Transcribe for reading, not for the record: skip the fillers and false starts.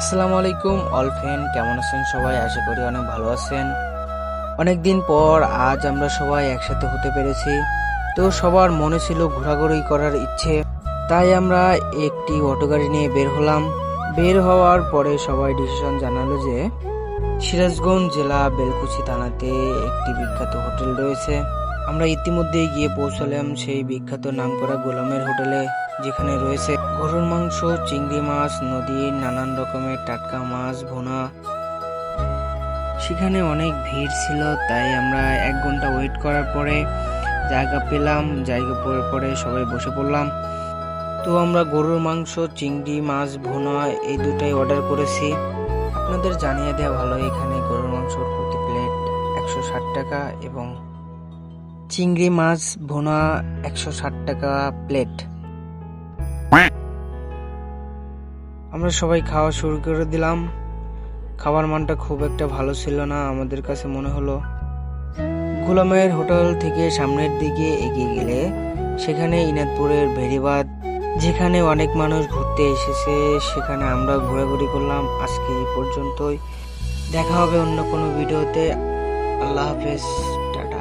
আসসালামু আলাইকুম all friend, কেমন আছেন সবাই? আশা করি অনেক ভালো আছেন। অনেকদিন পর আজ আমরা সবাই একসাথে হতে পেরেছি। তো সবার মনে ছিল ঘোরাঘুরি করার ইচ্ছে, তাই আমরা একটি অটো গাড়ি নিয়ে বের হলাম। বের হওয়ার পরে সবাই ডিসিশন জানালো যে সিরাজগঞ্জ জেলা বেলকুচি থানাতে একটি বিখ্যাত হোটেল রয়েছে। আমরা ইতিমধ্যেই গিয়ে পৌঁছালাম সেই বিখ্যাত নামকরা গোলামের হোটেলে, যেখানে রয়েছে গরুর মাংস, চিংড়ি মাছ, নদীর নানান রকমের টাটকা মাছ ভুনা। সেখানে অনেক ভিড় ছিল, তাই আমরা 1 ঘন্টা ওয়েট করার পরে জায়গা পেলাম। জায়গা পরে পরে সবাই বসে পড়লাম। তো আমরা গরুর মাংস, চিংড়ি মাছ ভুনা এই দুটাই অর্ডার করেছি। আপনাদের জানিয়ে দেওয়া ভালো, এখানে গরুর মাংসর প্রতি প্লেট 160 টাকা এবং চিংড়ি মাছ ভুনা 160 টাকা প্লেট। আমরা সবাই খাওয়া শুরু করে দিলাম। খাবার মানটা খুব একটা ভালো ছিল না, আমাদের কাছে মনে হলো। গোলামের হোটেল থেকে সামনের দিকে এগিয়ে গেলে সেখানে ইনাদপুরের ভেড়িবাঁধ, যেখানে অনেক মানুষ ঘুরতে এসেছে, সেখানে আমরা ঘোরাঘুরি করলাম। আজকে এই পর্যন্তই, দেখা হবে অন্য কোনো ভিডিওতে। আল্লাহ হাফেজ, টাটা।